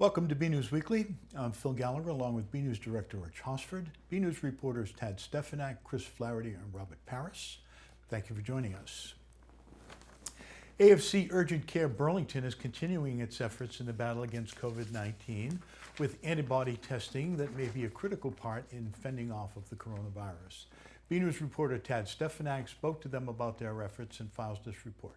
Welcome to BNEWS Weekly. I'm Phil Gallagher along with BNEWS Director Rich Hosford, BNEWS reporters Tad Stefanak, Chris Flaherty, and Robert Paris. Thank you for joining us. AFC Urgent Care Burlington is continuing its efforts in the battle against COVID-19 with antibody testing that may be a critical part in fending off of the coronavirus. BNEWS reporter Tad Stefanak spoke to them about their efforts and files this report.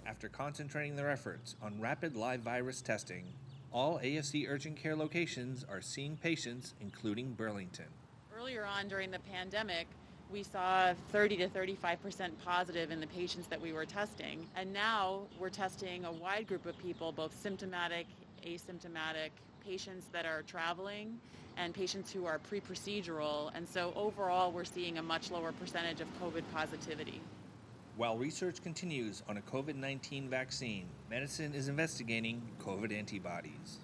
After concentrating their efforts on rapid live virus testing, all AFC urgent care locations are seeing patients, including Burlington. Earlier on during the pandemic, we saw 30 to 35% positive in the patients that we were testing. And now we're testing a wide group of people, both symptomatic, asymptomatic, patients that are traveling, and patients who are pre-procedural. And so overall, we're seeing a much lower percentage of COVID positivity. While research continues on a COVID-19 vaccine, medicine is investigating COVID antibodies.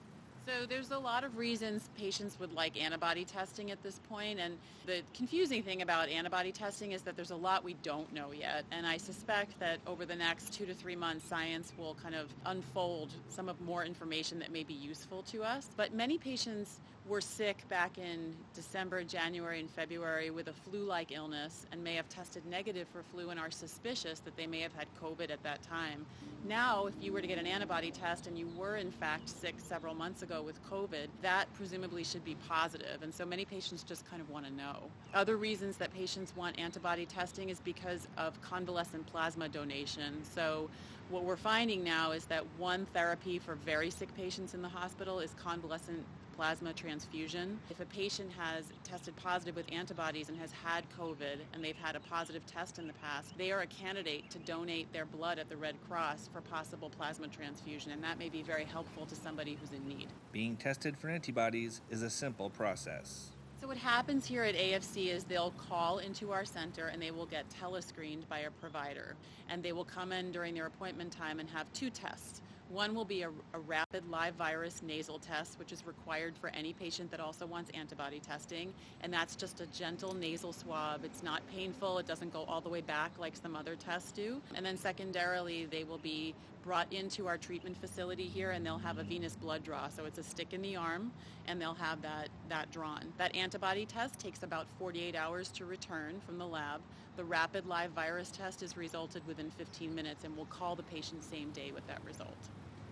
So there's a lot of reasons patients would like antibody testing at this point, and the confusing thing about antibody testing is that there's a lot we don't know yet, and I suspect that over the next 2 to 3 months, science will kind of unfold some of more information that may be useful to us. But many patients were sick back in December, January, and February with a flu-like illness and may have tested negative for flu and are suspicious that they may have had COVID at that time. Now, if you were to get an antibody test and you were in fact sick several months ago with COVID, that presumably should be positive, and so many patients just kind of want to know. Other reasons that patients want antibody testing is because of convalescent plasma donation. So what we're finding now is that one therapy for very sick patients in the hospital is convalescent plasma transfusion. If a patient has tested positive with antibodies and has had COVID and they've had a positive test in the past, they are a candidate to donate their blood at the Red Cross for possible plasma transfusion, and that may be very helpful to somebody who's in need. Being tested for antibodies is a simple process. So what happens here at AFC is they'll call into our center and they will get telescreened by a provider, and they will come in during their appointment time and have two tests. One will be a rapid live virus nasal test, which is required for any patient that also wants antibody testing, and that's just a gentle nasal swab. It's not painful, it doesn't go all the way back like some other tests do. And then secondarily, they will be brought into our treatment facility here and they'll have a venous blood draw. So it's a stick in the arm and they'll have that drawn. That antibody test takes about 48 hours to return from the lab. The rapid live virus test is resulted within 15 minutes, and we'll call the patient same day with that result.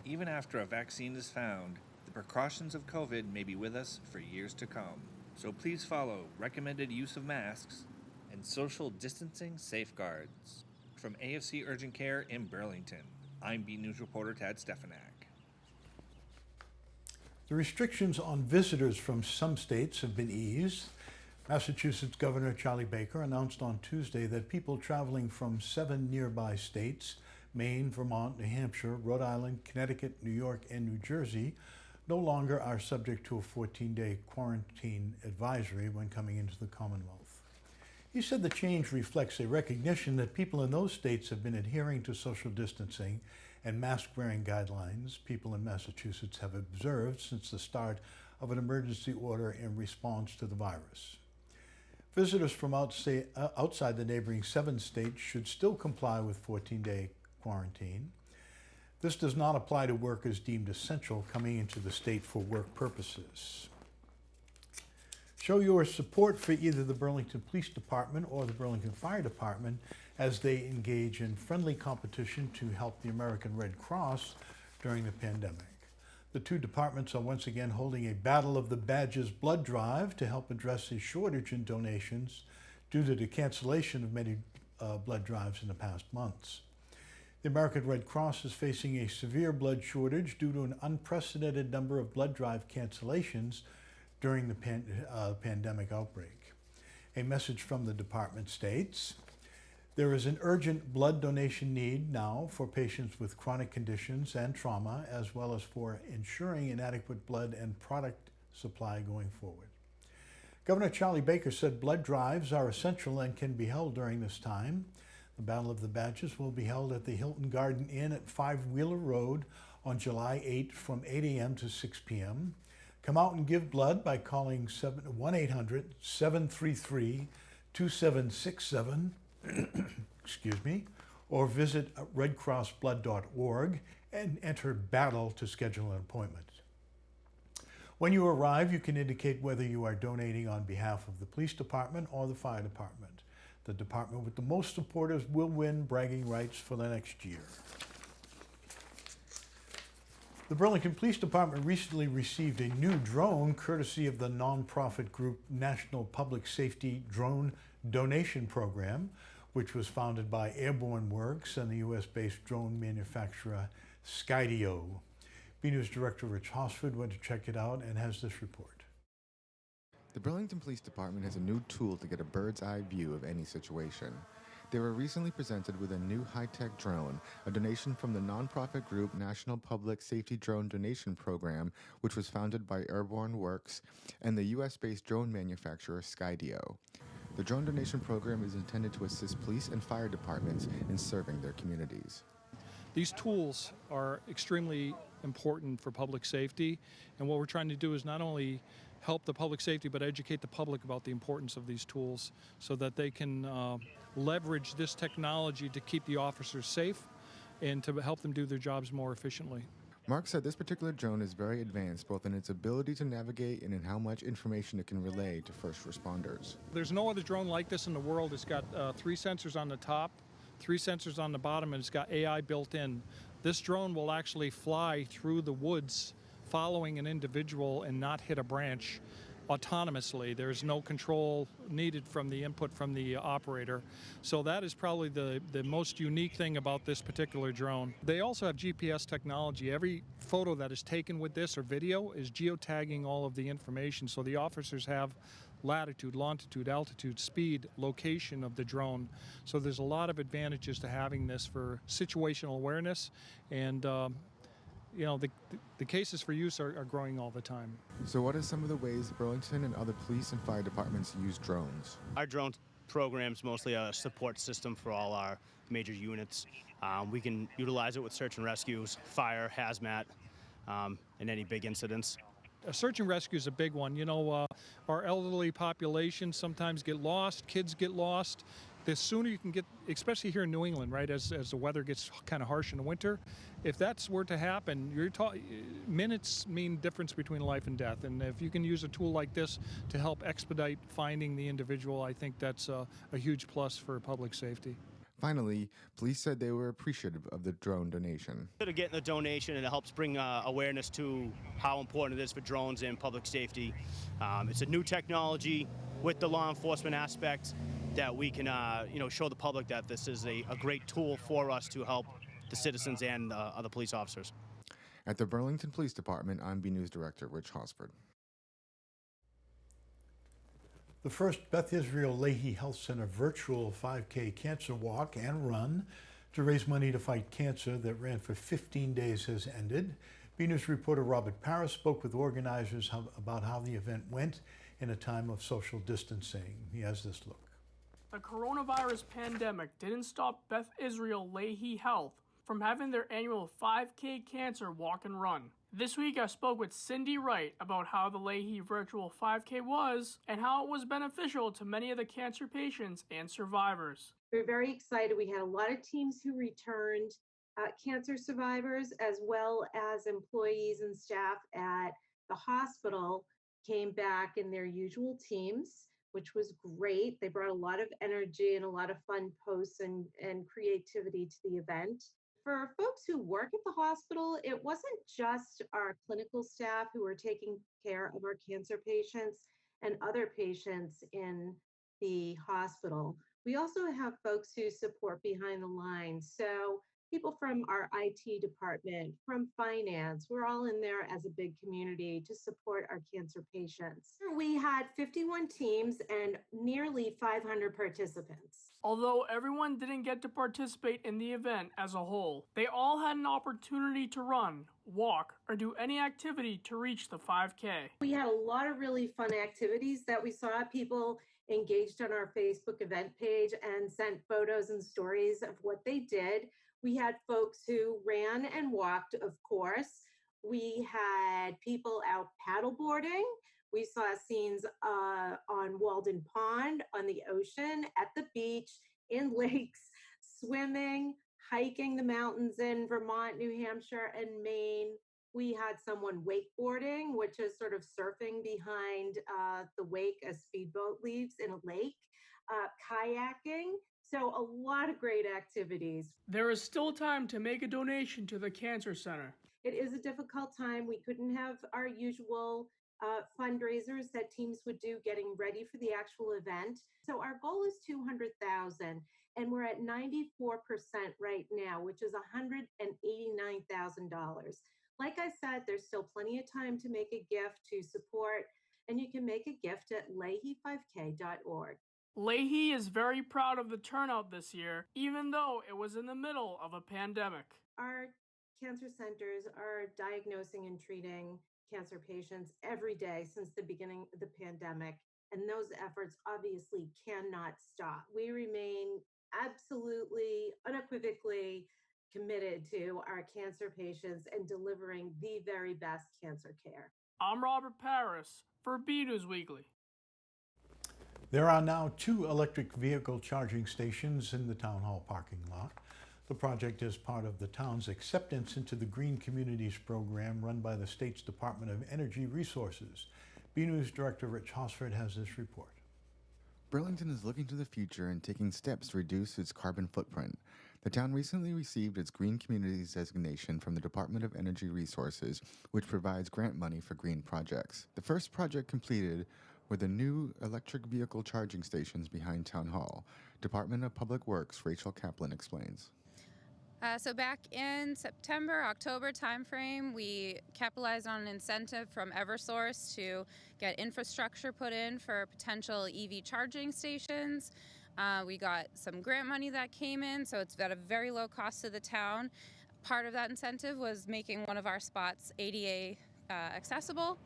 Even after a vaccine is found, the precautions of COVID may be with us for years to come. So please follow recommended use of masks and social distancing safeguards. From AFC Urgent Care in Burlington, I'm BNews reporter Tad Stefanak. The restrictions on visitors from some states have been eased. Massachusetts Governor Charlie Baker announced on Tuesday that people traveling from 7 nearby states, Maine, Vermont, New Hampshire, Rhode Island, Connecticut, New York, and New Jersey, no longer are subject to a 14-day quarantine advisory when coming into the Commonwealth. He said the change reflects a recognition that people in those states have been adhering to social distancing and mask-wearing guidelines people in Massachusetts have observed since the start of an emergency order in response to the virus. Visitors from outside the neighboring 7 states should still comply with 14-day quarantine. This does not apply to workers deemed essential coming into the state for work purposes. Show your support for either the Burlington Police Department or the Burlington Fire Department as they engage in friendly competition to help the American Red Cross during the pandemic. The two departments are once again holding a Battle of the Badges blood drive to help address a shortage in donations due to the cancellation of many blood drives in the past months. The American Red Cross is facing a severe blood shortage due to an unprecedented number of blood drive cancellations during the pandemic outbreak. A message from the department states, there is an urgent blood donation need now for patients with chronic conditions and trauma, as well as for ensuring an adequate blood and product supply going forward. Governor Charlie Baker said blood drives are essential and can be held during this time. The Battle of the Badges will be held at the Hilton Garden Inn at 5 Wheeler Road on July 8 from 8 a.m. to 6 p.m. Come out and give blood by calling 1-800-733-2767 or visit redcrossblood.org and enter BATTLE to schedule an appointment. When you arrive, you can indicate whether you are donating on behalf of the police department or the fire department. The department with the most supporters will win bragging rights for the next year. The Burlington Police Department recently received a new drone courtesy of the nonprofit group National Public Safety Drone Donation Program, which was founded by Airborne Works and the U.S.-based drone manufacturer Skydio. BNEWS Director Rich Hosford went to check it out and has this report. The Burlington Police Department has a new tool to get a bird's eye view of any situation. They were recently presented with a new high-tech drone, a donation from the nonprofit group National Public Safety Drone Donation Program, which was founded by Airborne Works and the U.S.-based drone manufacturer Skydio. The drone donation program is intended to assist police and fire departments in serving their communities. These tools are extremely important for public safety, and what we're trying to do is not only help the public safety but educate the public about the importance of these tools so that they can leverage this technology to keep the officers safe and to help them do their jobs more efficiently. Mark said this particular drone is very advanced both in its ability to navigate and in how much information it can relay to first responders. There's no other drone like this in the world. It's got 3 sensors on the top, 3 sensors on the bottom, and it's got AI built in. This drone will actually fly through the woods following an individual and not hit a branch autonomously. There's no control needed from the input from the operator. So that is probably the most unique thing about this particular drone. They also have GPS technology. Every photo that is taken with this or video is geotagging all of the information, so the officers have latitude, longitude, altitude, speed, location of the drone. So there's a lot of advantages to having this for situational awareness, and the cases for use are growing all the time. So what are some of the ways Burlington and other police and fire departments use drones? Our drone program's mostly a support system for all our major units. We can utilize it with search and rescues, fire, hazmat, and any big incidents. Search and rescue is a big one. You know, our elderly population sometimes get lost, kids get lost. The sooner you can get, especially here in New England, right, as the weather gets kind of harsh in the winter, if that's were to happen, minutes mean difference between life and death. And if you can use a tool like this to help expedite finding the individual, I think that's a huge plus for public safety. Finally, police said they were appreciative of the drone donation. Instead of getting the donation, and it helps bring awareness to how important it is for drones and public safety. It's a new technology with the law enforcement aspect that we can show the public that this is a great tool for us to help the citizens and other police officers. At the Burlington Police Department, I'm BNews Director Rich Hosford. The first Beth Israel Lahey Health Center virtual 5K cancer walk and run to raise money to fight cancer that ran for 15 days has ended. BNews reporter Robert Parris spoke with organizers about how the event went in a time of social distancing. He has this look. The coronavirus pandemic didn't stop Beth Israel Lahey Health from having their annual 5K cancer walk and run. This week I spoke with Cindy Wright about how the Lahey Virtual 5K was and how it was beneficial to many of the cancer patients and survivors. We're very excited. We had a lot of teams who returned, cancer survivors, as well as employees and staff at the hospital came back in their usual teams, which was great. They brought a lot of energy and a lot of fun posts and creativity to the event. For folks who work at the hospital, it wasn't just our clinical staff who were taking care of our cancer patients and other patients in the hospital. We also have folks who support behind the lines. So people from our IT department, from finance, we're all in there as a big community to support our cancer patients. We had 51 teams and nearly 500 participants. Although everyone didn't get to participate in the event as a whole, they all had an opportunity to run, walk, or do any activity to reach the 5K. We had a lot of really fun activities that we saw. People engaged on our Facebook event page and sent photos and stories of what they did. We had folks who ran and walked, of course. We had people out paddleboarding. We saw scenes on Walden Pond, on the ocean, at the beach, in lakes, swimming, hiking the mountains in Vermont, New Hampshire, and Maine. We had someone wakeboarding, which is sort of surfing behind the wake as speedboat leaves in a lake, kayaking. So a lot of great activities. There is still time to make a donation to the Cancer Center. It is a difficult time. We couldn't have our usual fundraisers that teams would do getting ready for the actual event. So our goal is 200,000 and we're at 94% right now, which is $189,000. Like I said, there's still plenty of time to make a gift to support, and you can make a gift at lahey5k.org. Lahey is very proud of the turnout this year, even though it was in the middle of a pandemic. Our cancer centers are diagnosing and treating cancer patients every day since the beginning of the pandemic, and those efforts obviously cannot stop. We remain absolutely, unequivocally committed to our cancer patients and delivering the very best cancer care. I'm Robert Paris for BNEWS Weekly. There are now 2 electric vehicle charging stations in the town hall parking lot. The project is part of the town's acceptance into the Green Communities program run by the state's Department of Energy Resources. BNews Director Rich Hosford has this report. Burlington is looking to the future and taking steps to reduce its carbon footprint. The town recently received its Green Communities designation from the Department of Energy Resources, which provides grant money for green projects. The first project completed were the new electric vehicle charging stations behind Town Hall. Department of Public Works Rachel Kaplan explains. So back in September, October timeframe, we capitalized on an incentive from Eversource to get infrastructure put in for potential EV charging stations. We got some grant money that came in, so it's at a very low cost to the town. Part of that incentive was making one of our spots ADA accessible.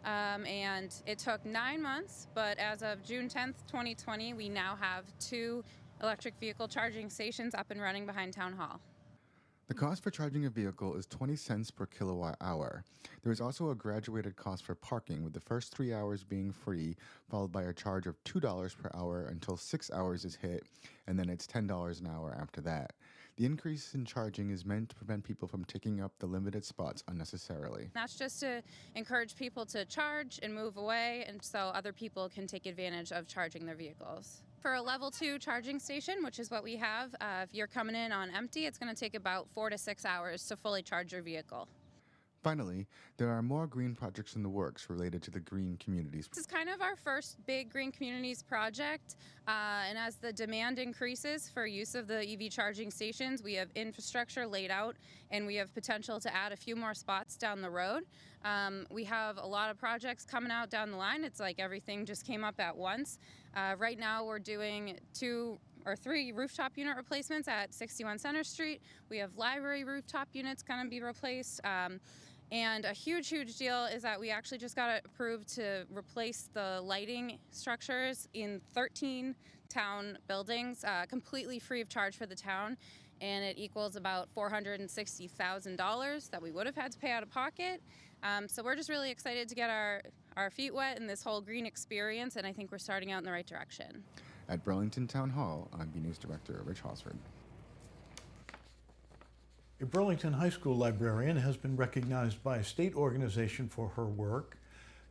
And it took 9 months, but as of June 10th, 2020, we now have 2 electric vehicle charging stations up and running behind Town Hall. The cost for charging a vehicle is 20 cents per kilowatt hour. There is also a graduated cost for parking, with the first 3 hours being free, followed by a charge of $2 per hour until 6 hours is hit, and then it's $10 an hour after that. The increase in charging is meant to prevent people from taking up the limited spots unnecessarily. That's just to encourage people to charge and move away, and so other people can take advantage of charging their vehicles. For a level 2 charging station, which is what we have, if you're coming in on empty, it's going to take about 4 to 6 hours to fully charge your vehicle. Finally, there are more green projects in the works related to the Green Communities. This is kind of our first big Green Communities project, and as the demand increases for use of the EV charging stations, we have infrastructure laid out, and we have potential to add a few more spots down the road. We have a lot of projects coming out down the line. It's like everything just came up at once. Right now we're doing 2 or 3 rooftop unit replacements at 61 Center Street. We have library rooftop units going to be replaced. And a huge deal is that we actually just got approved to replace the lighting structures in 13 town buildings, completely free of charge for the town. And it equals about $460,000 that we would have had to pay out of pocket. So we're just really excited to get our feet wet in this whole green experience, and I think we're starting out in the right direction. At Burlington Town Hall, I'm BNews Director Rich Hosford. A Burlington High School librarian has been recognized by a state organization for her work.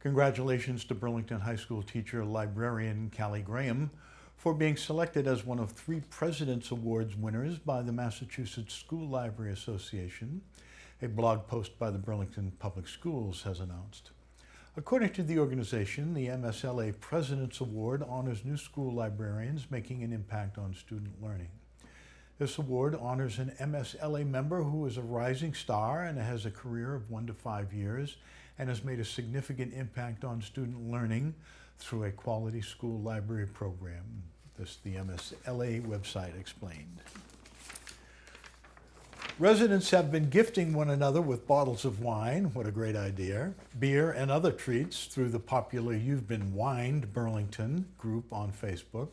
Congratulations to Burlington High School teacher librarian Callie Graham for being selected as one of 3 President's Awards winners by the Massachusetts School Library Association, a blog post by the Burlington Public Schools has announced. According to the organization, the MSLA President's Award honors new school librarians making an impact on student learning. This award honors an MSLA member who is a rising star and has a career of 1 to 5 years and has made a significant impact on student learning through a quality school library program. This the MSLA website explained. Residents have been gifting one another with bottles of wine, what a great idea, beer and other treats through the popular You've Been Wined Burlington group on Facebook.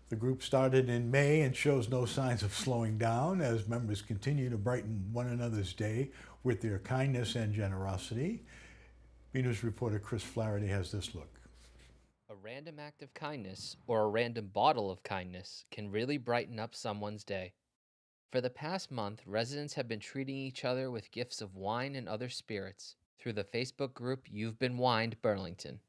The group started in May and shows no signs of slowing down as members continue to brighten one another's day with their kindness and generosity. BNews reporter Chris Flaherty has this look. A random act of kindness or a random bottle of kindness can really brighten up someone's day. For the past month, residents have been treating each other with gifts of wine and other spirits through the Facebook group You've Been Wined Burlington.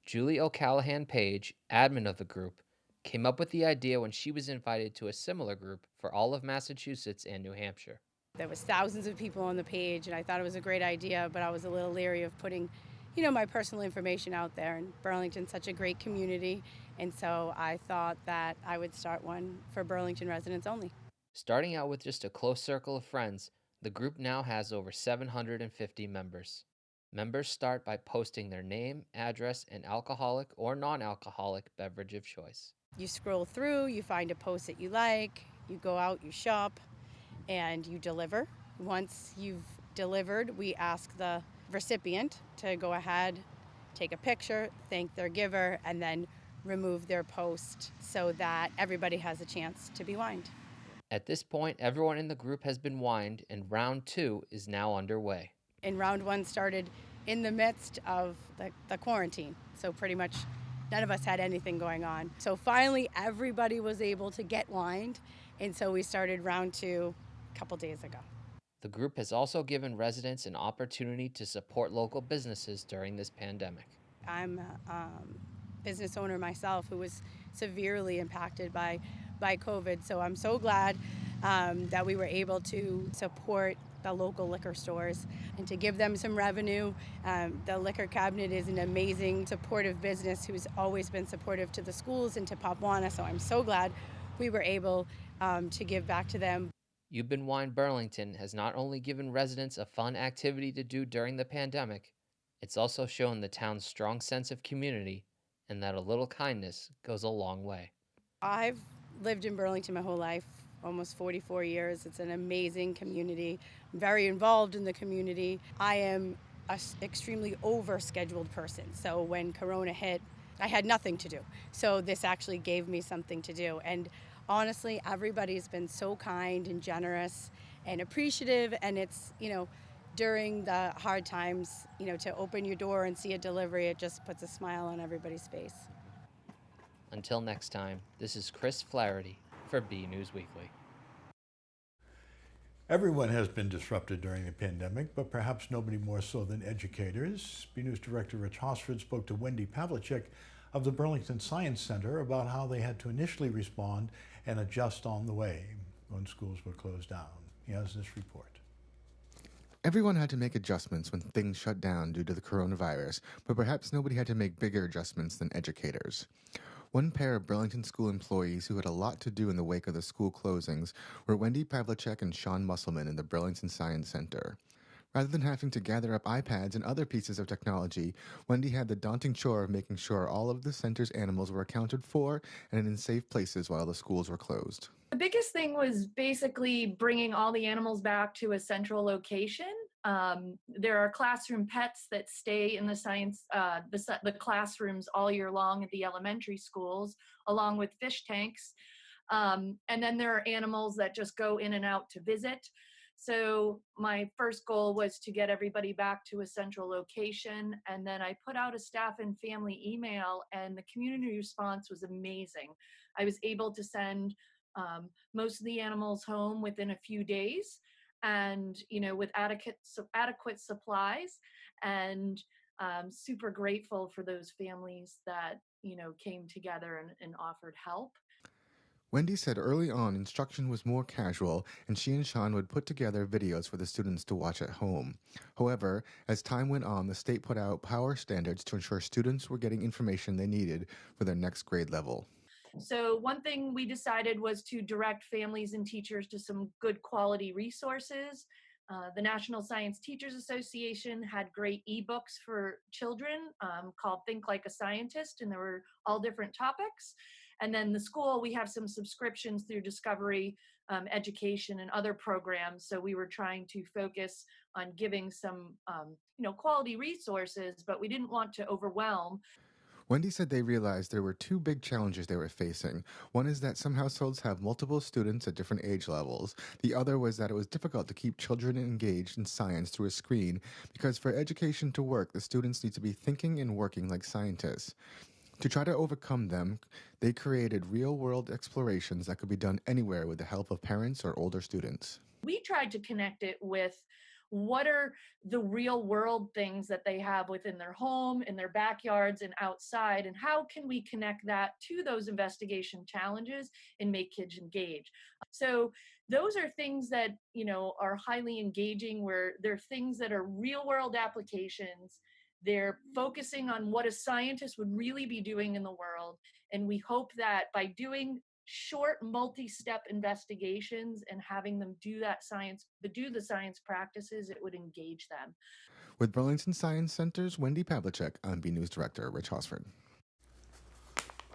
Julie O'Callahan Page, admin of the group, came up with the idea when she was invited to a similar group for all of Massachusetts and New Hampshire. There was thousands of people on the page, and I thought it was a great idea, but I was a little leery of putting, my personal information out there. And Burlington's such a great community, and so I thought that I would start one for Burlington residents only. Starting out with just a close circle of friends, the group now has over 750 members. Members start by posting their name, address, and alcoholic or non-alcoholic beverage of choice. You scroll through, you find a post that you like, you go out, you shop, and you deliver. Once you've delivered, we ask the recipient to go ahead, take a picture, thank their giver, and then remove their post so that everybody has a chance to be wined. At this point, everyone in the group has been wined, and round 2 is now underway. And round 1 started in the midst of the quarantine, so pretty much none of us had anything going on. So finally, everybody was able to get wined, and so we started round 2 a couple days ago. The group has also given residents an opportunity to support local businesses during this pandemic. I'm a business owner myself who was severely impacted by COVID, so I'm so glad that we were able to support the local liquor stores and to give them some revenue. The Liquor Cabinet is an amazing, supportive business who's always been supportive to the schools and to Papuana, so I'm so glad we were able to give back to them. You've Been Wined Burlington has not only given residents a fun activity to do during the pandemic, it's also shown the town's strong sense of community and that a little kindness goes a long way. I've lived in Burlington my whole life, almost 44 years. It's an amazing community. I'm very involved in the community. I am an extremely overscheduled person. So when Corona hit, I had nothing to do. So this actually gave me something to do. And honestly, everybody's been so kind and generous and appreciative. And it's, during the hard times, to open your door and see a delivery, it just puts a smile on everybody's face. Until next time, this is Chris Flaherty for BNEWS Weekly. Everyone has been disrupted during the pandemic, but perhaps nobody more so than educators. BNews Director Rich Hosford spoke to Wendy Pavlicek of the Burlington Science Center about how they had to initially respond and adjust on the way when schools were closed down. He has this report. Everyone had to make adjustments when things shut down due to the coronavirus, but perhaps nobody had to make bigger adjustments than educators. One pair of Burlington school employees who had a lot to do in the wake of the school closings were Wendy Pavlicek and Sean Musselman in the Burlington Science Center. Rather than having to gather up iPads and other pieces of technology, Wendy had the daunting chore of making sure all of the center's animals were accounted for and in safe places while the schools were closed. The biggest thing was basically bringing all the animals back to a central location. There are classroom pets that stay in the classrooms all year long at the elementary schools, along with fish tanks. And then there are animals that just go in and out to visit. So my first goal was to get everybody back to a central location. And then I put out a staff and family email, and the community response was amazing. I was able to send most of the animals home within a few days, and with adequate supplies, and super grateful for those families that came together and offered help. Wendy said early on instruction was more casual, and she and Sean would put together videos for the students to watch at home. However, as time went on, the state put out power standards to ensure students were getting information they needed for their next grade level. So one thing we decided was to direct families and teachers to some good quality resources. The National Science Teachers Association had great ebooks for children called Think Like a Scientist, and there were all different topics. And then the school, we have some subscriptions through Discovery Education and other programs. So we were trying to focus on giving some quality resources, but we didn't want to overwhelm. Wendy said they realized there were two big challenges they were facing. One is that some households have multiple students at different age levels. The other was that it was difficult to keep children engaged in science through a screen because for education to work, the students need to be thinking and working like scientists. To try to overcome them, they created real-world explorations that could be done anywhere with the help of parents or older students. We tried to connect it with what are the real world things that they have within their home, in their backyards, and outside, and how can we connect that to those investigation challenges and make kids engage. So those are things that, are highly engaging, where they're things that are real world applications. They're focusing on what a scientist would really be doing in the world. And we hope that by doing short multi-step investigations and having them do the science practices, it would engage them. With Burlington Science Center's Wendy Pavlicek, I'm BNews Director Rich Hosford.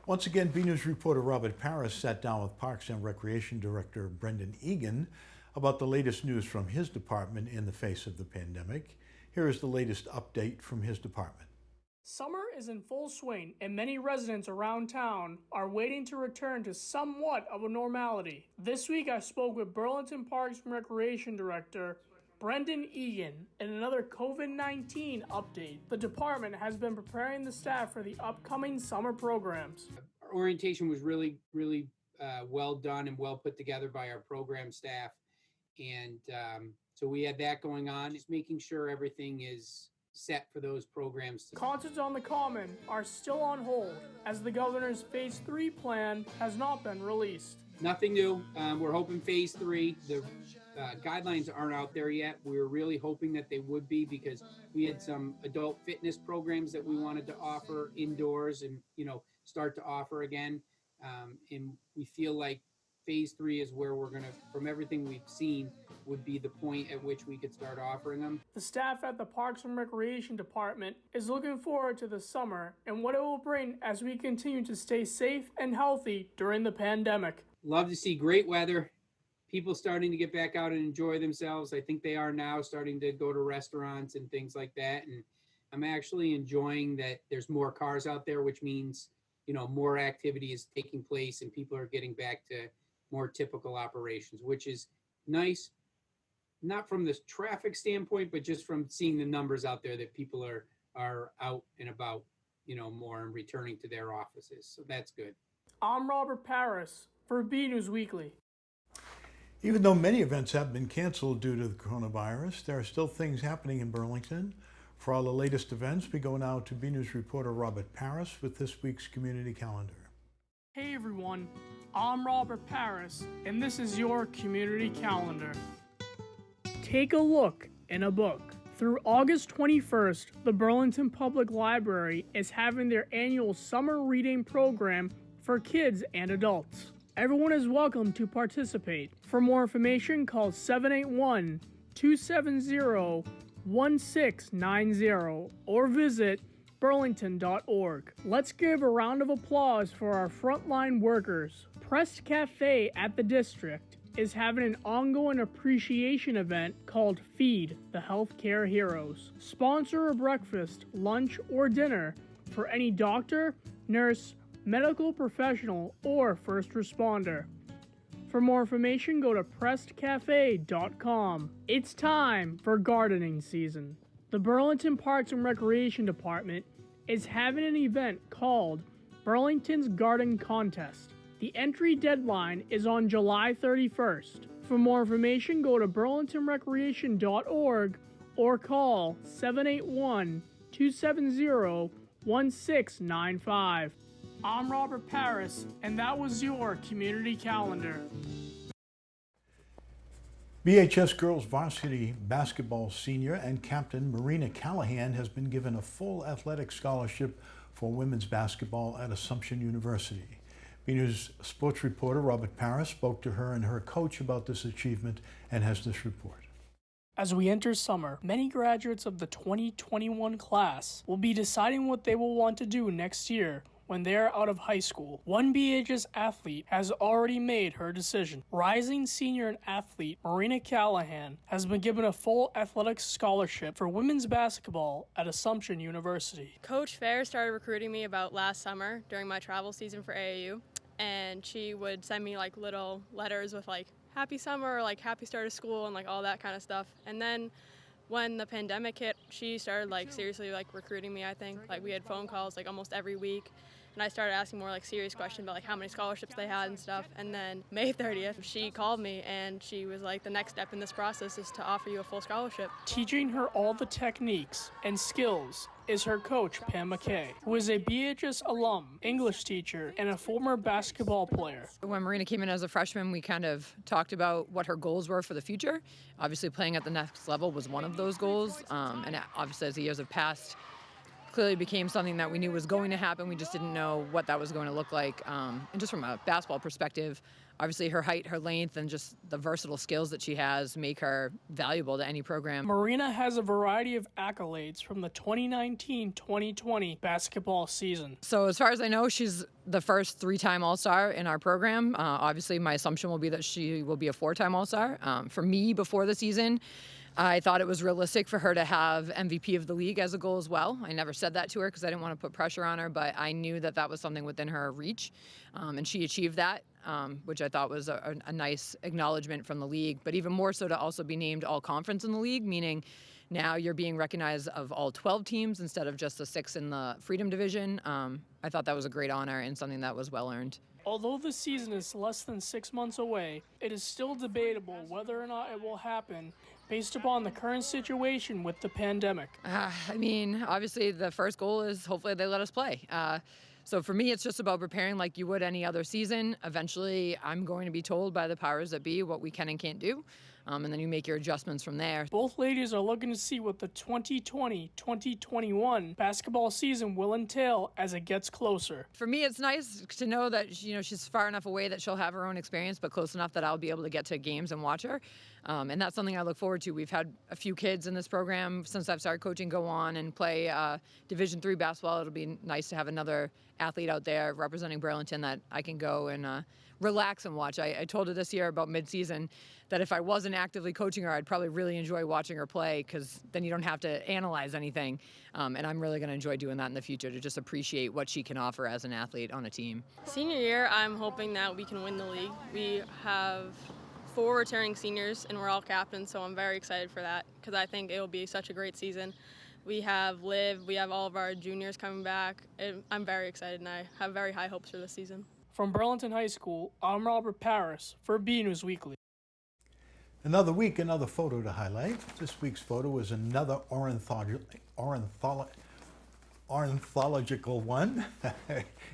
Once again, BNews reporter Robert Paris sat down with Parks and Recreation Director Brendan Egan about the latest news from his department in the face of the pandemic. Here is the latest update from his department. Summer is in full swing, and many residents around town are waiting to return to somewhat of a normality. This week, I spoke with Burlington Parks and Recreation Director Brendan Egan in another COVID-19 update. The department has been preparing the staff for the upcoming summer programs. Our orientation was really well done and well put together by our program staff. And so we had that going on, just making sure everything is set for those programs. Concerts on the Common are still on hold as the governor's Phase 3 plan has not been released. Nothing new. We're hoping Phase 3. The guidelines aren't out there yet. We were really hoping that they would be, because we had some adult fitness programs that we wanted to offer indoors and, start to offer again. And we feel like Phase 3 is where we're going to, from everything we've seen, would be the point at which we could start offering them. The staff at the Parks and Recreation Department is looking forward to the summer and what it will bring as we continue to stay safe and healthy during the pandemic. Love to see great weather, people starting to get back out and enjoy themselves. I think they are now starting to go to restaurants and things like that. And I'm actually enjoying that there's more cars out there, which means, more activity is taking place and people are getting back to more typical operations, which is nice. Not from the traffic standpoint, but just from seeing the numbers out there that people are out and about, more and returning to their offices. So that's good. I'm Robert Paris for BNEWS Weekly. Even though many events have been canceled due to the coronavirus, there are still things happening in Burlington. For all the latest events, we go now to BNews reporter Robert Paris with this week's community calendar. Hey everyone, I'm Robert Paris, and this is your community calendar. Take a look in a book. Through August 21st, the Burlington Public Library is having their annual summer reading program for kids and adults. Everyone is welcome to participate. For more information, call 781-270-1690 or visit burlington.org. Let's give a round of applause for our frontline workers. Pressed Cafe at the District is having an ongoing appreciation event called Feed the Healthcare Heroes. Sponsor a breakfast, lunch, or dinner for any doctor, nurse, medical professional, or first responder. For more information, go to pressedcafe.com. It's time for gardening season. The Burlington Parks and Recreation Department is having an event called Burlington's Garden Contest. The entry deadline is on July 31st. For more information, go to burlingtonrecreation.org or call 781-270-1695. I'm Robert Paris, and that was your community calendar. BHS girls varsity basketball senior and captain Marina Callahan has been given a full athletic scholarship for women's basketball at Assumption University. BNews sports reporter Robert Paris spoke to her and her coach about this achievement and has this report. As we enter summer, many graduates of the 2021 class will be deciding what they will want to do next year when they are out of high school. One BHS athlete has already made her decision. Rising senior athlete Marina Callahan has been given a full athletic scholarship for women's basketball at Assumption University. Coach Fair started recruiting me about last summer during my travel season for AAU, and she would send me like little letters with like happy summer or like happy start of school and like all that kind of stuff. And then when the pandemic hit, she started like seriously like recruiting me, I think. Like we had phone calls like almost every week. And I started asking more like serious questions about like how many scholarships they had and stuff. And then May 30th, she called me and she was like, the next step in this process is to offer you a full scholarship. Teaching her all the techniques and skills is her coach, Pam McKay, who is a BHS alum, English teacher, and a former basketball player. When Marina came in as a freshman, we kind of talked about what her goals were for the future. Obviously, playing at the next level was one of those goals. And obviously, as the years have passed, clearly became something that we knew was going to happen. We just didn't know what that was going to look like. And just from a basketball perspective, obviously her height, her length, and just the versatile skills that she has make her valuable to any program. Marina has a variety of accolades from the 2019-2020 basketball season. So as far as I know, she's the first three-time All-Star in our program. Obviously, my assumption will be that she will be a four-time All-Star. For me, before the season, I thought it was realistic for her to have MVP of the league as a goal as well. I never said that to her because I didn't want to put pressure on her, but I knew that that was something within her reach, and she achieved that, which I thought was a nice acknowledgement from the league. But even more so to also be named all-conference in the league, meaning now you're being recognized of all 12 teams instead of just the 6 in the Freedom Division. I thought that was a great honor and something that was well-earned. Although the season is less than 6 months away, it is still debatable whether or not it will happen based upon the current situation with the pandemic. I mean, obviously the first goal is hopefully they let us play. So for me, it's just about preparing like you would any other season. Eventually, I'm going to be told by the powers that be what we can and can't do. And then you make your adjustments from there. Both ladies are looking to see what the 2020-2021 basketball season will entail as it gets closer. For me, it's nice to know that she's far enough away that she'll have her own experience, but close enough that I'll be able to get to games and watch her. And that's something I look forward to. We've had a few kids in this program since I've started coaching go on and play Division III basketball. It'll be nice to have another athlete out there representing Burlington that I can go and relax and watch. I told her this year about midseason that if I wasn't actively coaching her, I'd probably really enjoy watching her play because then you don't have to analyze anything. And I'm really going to enjoy doing that in the future to just appreciate what she can offer as an athlete on a team. Senior year, I'm hoping that we can win the league. We have 4 returning seniors and we're all captains, so I'm very excited for that because I think it will be such a great season. We have Liv, we have all of our juniors coming back. I'm very excited and I have very high hopes for this season. From Burlington High School, I'm Robert Paris for BNEWS Weekly. Another week, another photo to highlight. This week's photo is another ornithological one.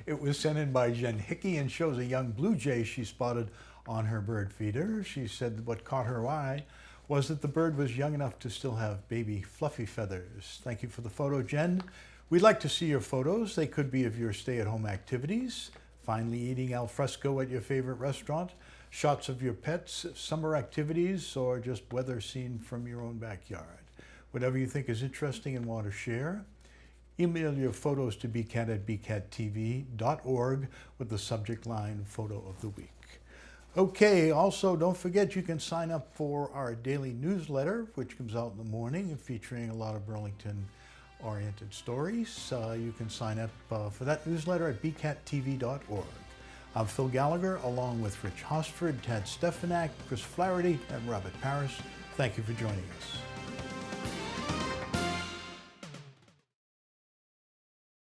It was sent in by Jen Hickey and shows a young blue jay she spotted on her bird feeder. She said what caught her eye was that the bird was young enough to still have baby fluffy feathers. Thank you for the photo, Jen. We'd like to see your photos. They could be of your stay-at-home activities, finally eating al fresco at your favorite restaurant, shots of your pets, summer activities, or just weather seen from your own backyard. Whatever you think is interesting and want to share, email your photos to bcat@bcattv.org with the subject line Photo of the Week. Okay, also don't forget you can sign up for our daily newsletter, which comes out in the morning and featuring a lot of Burlington-oriented stories. You can sign up for that newsletter at bcattv.org. I'm Phil Gallagher, along with Rich Hosford, Tad Stefanak, Chris Flaherty, and Robert Paris. Thank you for joining us.